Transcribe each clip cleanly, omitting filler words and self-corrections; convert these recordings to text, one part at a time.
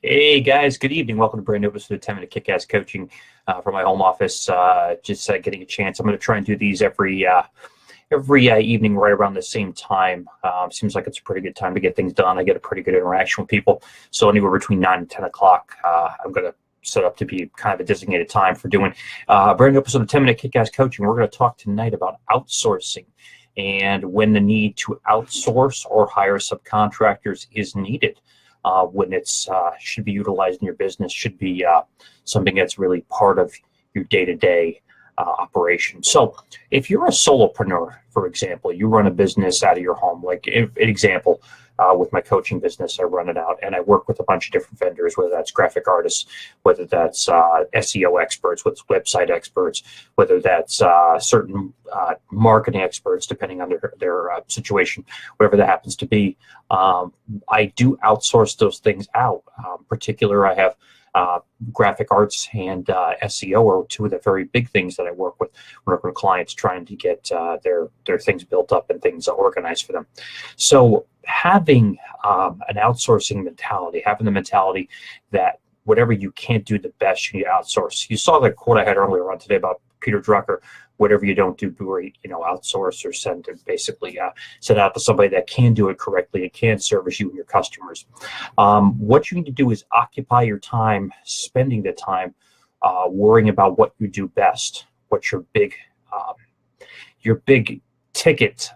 Hey guys, good evening. Welcome to brand new episode of 10-minute kick-ass coaching from my home office. Just getting a chance. I'm going to try and do these every evening right around the same time. Seems like it's a pretty good time to get things done. I get a pretty good interaction with people. So anywhere between 9 and 10 o'clock, I'm going to set up to be kind of a designated time for doing a brand new episode of 10-minute kick-ass coaching. We're going to talk tonight about outsourcing and when the need to outsource or hire subcontractors is needed. When it's should be utilized in your business, should be something that's really part of your day-to-day operation. So if you're a solopreneur, for example, you run a business out of your home, like an example, with my coaching business, I run it out and I work with a bunch of different vendors, whether that's graphic artists, whether that's SEO experts, website experts, whether that's certain marketing experts, depending on their situation, whatever that happens to be. I do outsource those things out. In particular, I have graphic arts and SEO are two of the very big things that I work with clients trying to get their things built up and things organized for them. So having an outsourcing mentality, having the mentality that whatever you can't do the best, you need to outsource. You saw the quote I had earlier on today about Peter Drucker: whatever you don't do great, outsource or send out to somebody that can do it correctly and can service you and your customers. What you need to do is occupy your time, spending the time worrying about what you do best, what your big ticket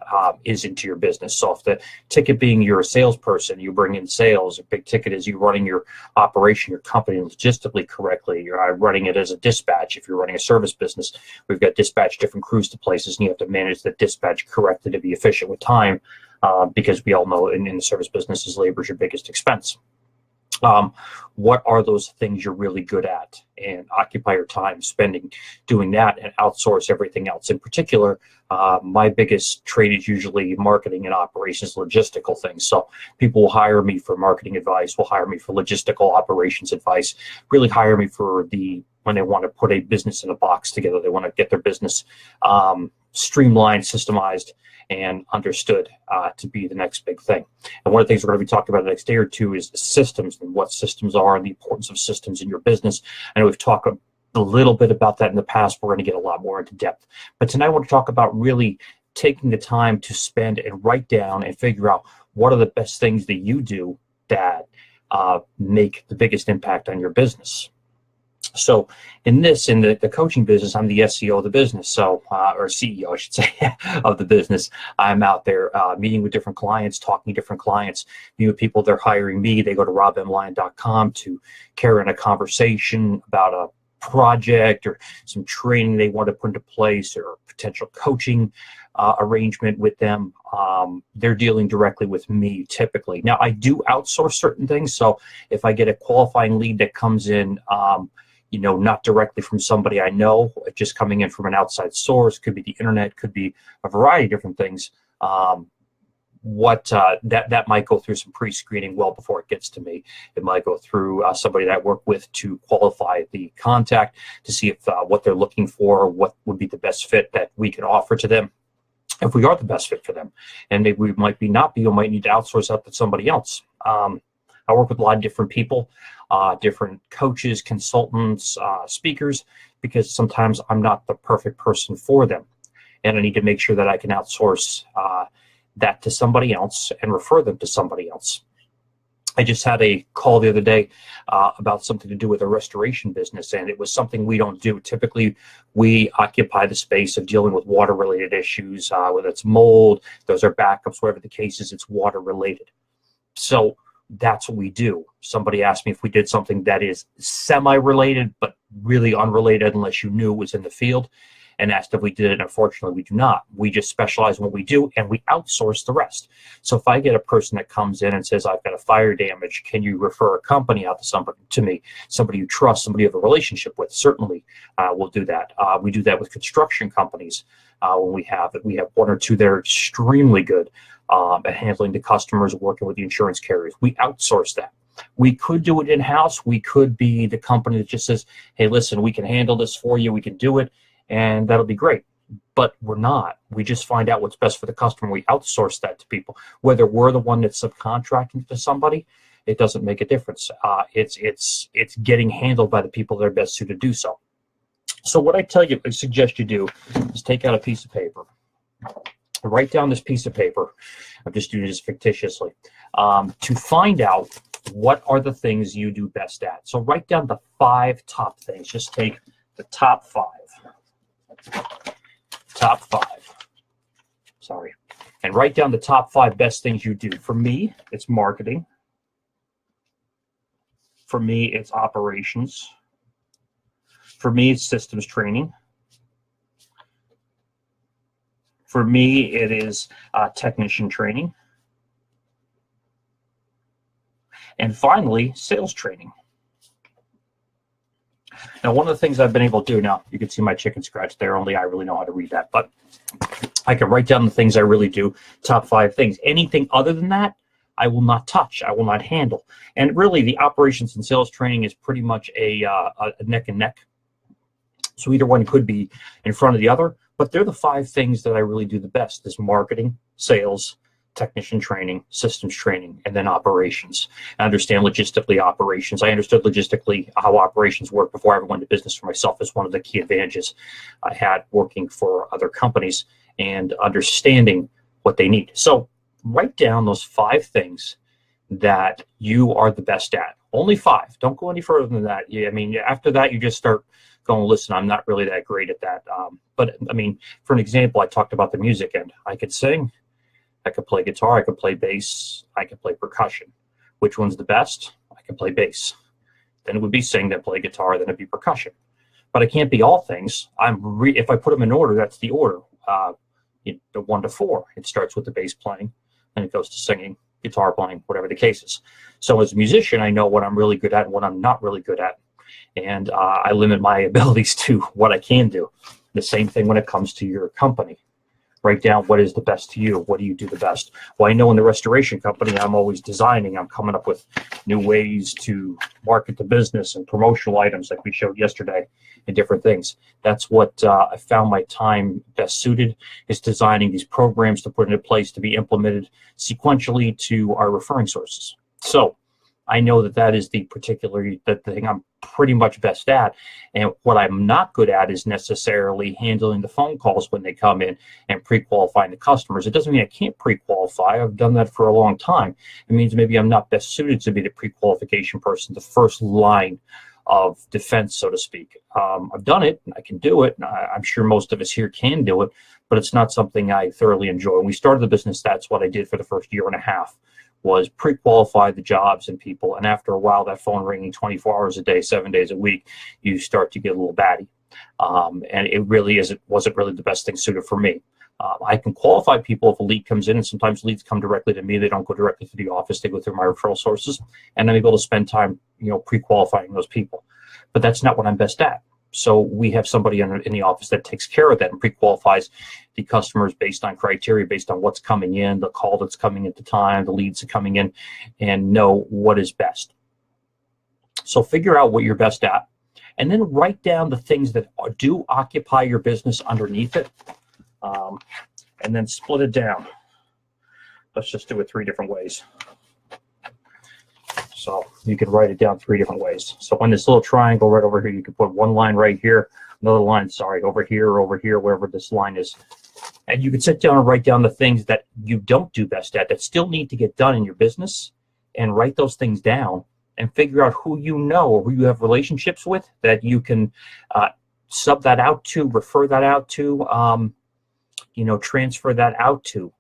is into your business. So if the ticket being you're a salesperson, you bring in sales, a big ticket is you running your operation, your company logistically correctly. You're running it as a dispatch. If you're running a service business, we've got dispatch different crews to places, and you have to manage the dispatch correctly to be efficient with time, because we all know in the service business labor is your biggest expense. What are those things you're really good at, and occupy your time spending doing that and outsource everything else. In particular, my biggest trade is usually marketing and operations, logistical things. So people will hire me for marketing advice, will hire me for logistical operations advice, really hire me for when they want to put a business in a box together. They want to get their business streamlined, systemized, and understood to be the next big thing. And one of the things we're going to be talking about the next day or two is systems, and what systems are and the importance of systems in your business. I know we've talked a little bit about that in the past. We're going to get a lot more into depth. But tonight I want to talk about really taking the time to spend and write down and figure out what are the best things that you do that make the biggest impact on your business. So in the coaching business, I'm the SEO of the business, or CEO, I should say, of the business. I'm out there meeting with different clients, talking to different clients, meeting with people. They're hiring me. They go to robmlyon.com to carry on a conversation about a project or some training they want to put into place, or potential coaching arrangement with them. They're dealing directly with me typically. Now, I do outsource certain things. So if I get a qualifying lead that comes in, not directly from somebody I know, just coming in from an outside source, could be the internet, could be a variety of different things. That might go through some pre-screening well before it gets to me. It might go through somebody that I work with to qualify the contact, to see if what they're looking for, what would be the best fit that we can offer to them, if we are the best fit for them. And maybe we might not be, or might need to outsource out to somebody else. I work with a lot of different people, different coaches, consultants, speakers, because sometimes I'm not the perfect person for them. And I need to make sure that I can outsource that to somebody else and refer them to somebody else. I just had a call the other day about something to do with a restoration business, and it was something we don't do. Typically, we occupy the space of dealing with water-related issues, whether it's mold, those are backups, whatever the case is, it's water-related. So that's what we do. Somebody asked me if we did something that is semi-related, but really unrelated unless you knew it was in the field, and asked if we did it. Unfortunately, we do not. We just specialize in what we do, and we outsource the rest. So if I get a person that comes in and says, I've got a fire damage, can you refer a company out to me, somebody you trust, somebody you have a relationship with? Certainly, we'll do that. We do that with construction companies. When we have one or two that are extremely good at handling the customers, working with the insurance carriers. We outsource that. We could do it in-house. We could be the company that just says, hey, listen, we can handle this for you. We can do it, and that'll be great. But we're not. We just find out what's best for the customer. We outsource that to people, whether we're the one that's subcontracting to somebody it doesn't make a difference. It's getting handled by the people that are best suited to do so. So what I suggest you do is take out a piece of paper, write down this piece of paper. I'm just doing this fictitiously, to find out what are the things you do best at. So write down the 5 top things. Just take the top 5. Sorry. And write down the top 5 best things you do. For me, it's marketing. For me, it's operations. For me, it's systems training. For me, it is technician training. And finally, sales training. Now, one of the things I've been able to do, now you can see my chicken scratch there, only I really know how to read that, but I can write down the things I really do, top 5 things. Anything other than that, I will not touch, I will not handle. And really, the operations and sales training is pretty much a neck and neck. So either one could be in front of the other, but they're the 5 things that I really do the best: is marketing, sales, technician training, systems training, and then operations. I understand logistically operations. I understood logistically how operations work before I ever went into business for myself. Is one of the key advantages I had working for other companies and understanding what they need. So write down those 5 things that you are the best at. Only 5. Don't go any further than that. I mean, after that, you just start going, listen, I'm not really that great at that. But I mean, for an example, I talked about the music end. I could sing, I could play guitar, I could play bass, I could play percussion. Which one's the best? I can play bass. Then it would be sing, then play guitar, then it'd be percussion. But I can't be all things. If I put them in order, that's the order. The 1 to 4. It starts with the bass playing, and it goes to singing, guitar playing, whatever the case is. So as a musician, I know what I'm really good at and what I'm not really good at. And I limit my abilities to what I can do. The same thing when it comes to your company. Write down what is the best to you. What do you do the best? Well, I know in the restoration company, I'm always designing. I'm coming up with new ways to market the business and promotional items like we showed yesterday and different things. That's what I found my time best suited, is designing these programs to put into place to be implemented sequentially to our referring sources. So I know that is the thing I'm pretty much best at. And what I'm not good at is necessarily handling the phone calls when they come in and pre-qualifying the customers. It doesn't mean I can't pre-qualify. I've done that for a long time. It means maybe I'm not best suited to be the pre-qualification person, the first line of defense, so to speak. I've done it. I can do it. I'm sure most of us here can do it, but it's not something I thoroughly enjoy. When we started the business, that's what I did for the first year and a half. Was pre-qualify the jobs and people, and after a while, that phone ringing 24 hours a day, 7 days a week, you start to get a little batty, and it really wasn't really the best thing suited for me. I can qualify people if a lead comes in, and sometimes leads come directly to me. They don't go directly to the office; they go through my referral sources, and I'm able to spend time, pre-qualifying those people. But that's not what I'm best at. So we have somebody in the office that takes care of that and pre-qualifies the customers based on criteria, based on what's coming in, the call that's coming at the time, the leads that are coming in, and know what is best. So figure out what you're best at, and then write down the things that do occupy your business underneath it, and then split it down. Let's just do it 3 different ways. So you can write it down 3 different ways. So on this little triangle right over here, you can put one line right here, another line, over here, wherever this line is. And you can sit down and write down the things that you don't do best at that still need to get done in your business, and write those things down and figure out who you know or who you have relationships with that you can sub that out to, refer that out to, transfer that out to,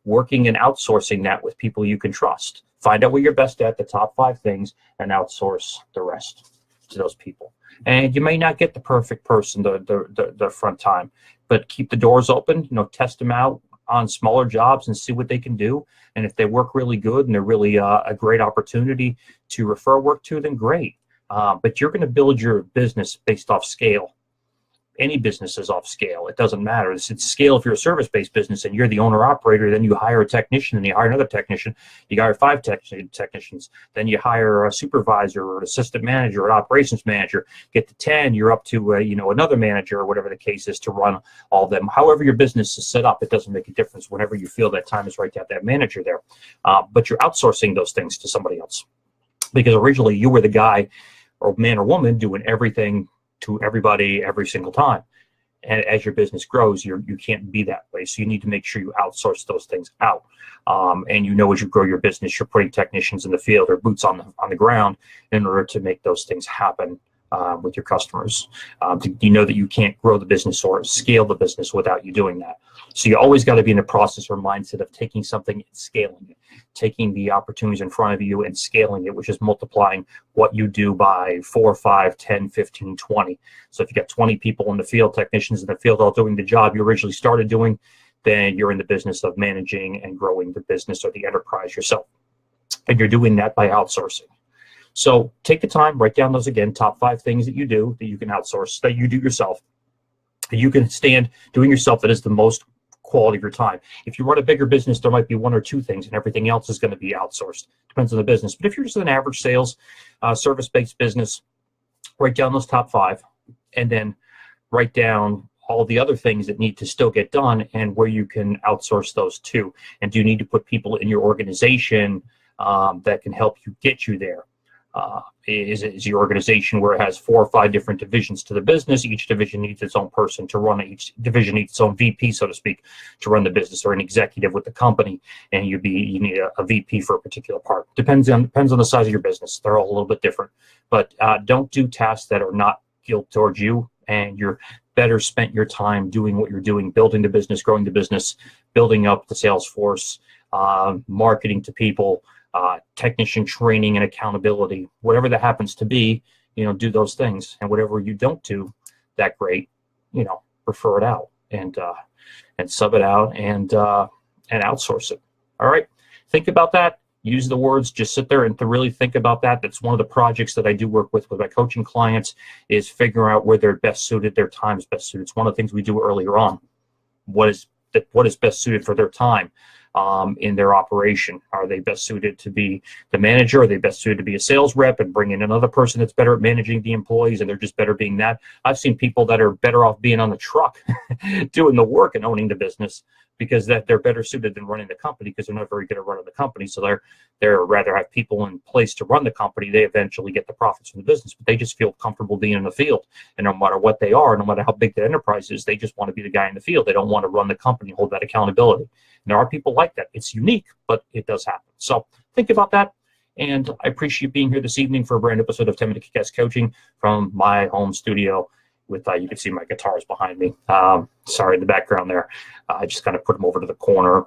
working and outsourcing that with people you can trust. Find out what you're best at, the top 5 things, and outsource the rest to those people. And you may not get the perfect person the front time, but keep the doors open, test them out on smaller jobs and see what they can do. And if they work really good and they're really a great opportunity to refer work to, then great. But you're going to build your business based off scale. Any business is off scale. It doesn't matter. It's scale if you're a service-based business and you're the owner-operator, then you hire a technician, and you hire another technician, you hire 5 technicians, then you hire a supervisor or an assistant manager or an operations manager. Get to 10, you're up to another manager or whatever the case is to run all of them. However your business is set up, it doesn't make a difference. Whenever you feel that time is right to have that manager there. But you're outsourcing those things to somebody else. Because originally you were the guy or man or woman doing everything to everybody every single time. And as your business grows, you can't be that way. So you need to make sure you outsource those things out. And as you grow your business, you're putting technicians in the field or boots on the ground in order to make those things happen with your customers. You know that you can't grow the business or scale the business without you doing that. So you always got to be in the process or mindset of taking something and scaling it, taking the opportunities in front of you and scaling it, which is multiplying what you do by 4, 5, 10, 15, 20. So if you got 20 people in the field, technicians in the field all doing the job you originally started doing, then you're in the business of managing and growing the business or the enterprise yourself. And you're doing that by outsourcing. So take the time, write down those again, top 5 things that you do that you can outsource, that you do yourself, that you can stand doing yourself that is the most quality of your time. If you run a bigger business, there might be 1 or 2 things and everything else is going to be outsourced. Depends on the business. But if you're just an average sales, service-based business, write down those top 5 and then write down all the other things that need to still get done and where you can outsource those to. And do you need to put people in your organization that can help you get you there? Is your organization where it has 4 or 5 different divisions to the business? Each division needs its own person to run it. Each division needs its own VP, so to speak, to run the business, or an executive with the company, and you need a VP for a particular part. Depends on the size of your business. They're all a little bit different, but don't do tasks that are not geared towards you, and you're better spent your time doing what you're doing, building the business, growing the business, building up the sales force, marketing to people, technician training and accountability, whatever that happens to be, do those things. And whatever you don't do that great, refer it out and sub it out and outsource it. All right. Think about that. Use the words, just sit there and to really think about that. That's one of the projects that I do work with my coaching clients, is figuring out where they're best suited, their time is best suited. It's one of the things we do earlier on. What is best suited for their time? In their operation. Are they best suited to be the manager? Are they best suited to be a sales rep and bring in another person that's better at managing the employees and they're just better being that? I've seen people that are better off being on the truck doing the work and owning the business because they're better suited than running the company because they're not very good at running the company. So they're rather have people in place to run the company. They eventually get the profits from the business, but they just feel comfortable being in the field. And no matter what they are, no matter how big the enterprise is, they just want to be the guy in the field. They don't want to run the company, hold that accountability. And there are people like that. It's unique, but it does happen. So think about that. And I appreciate being here this evening for a brand new episode of 10-Minute Kick-Ass Coaching from my home studio. With you can see my guitars behind me. Sorry, in the background there. I just kind of put them over to the corner.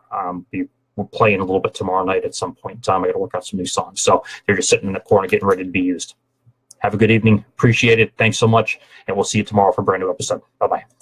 We're playing a little bit tomorrow night at some point in time. I got to work out some new songs. So they're just sitting in the corner getting ready to be used. Have a good evening. Appreciate it. Thanks so much. And we'll see you tomorrow for a brand new episode. Bye-bye.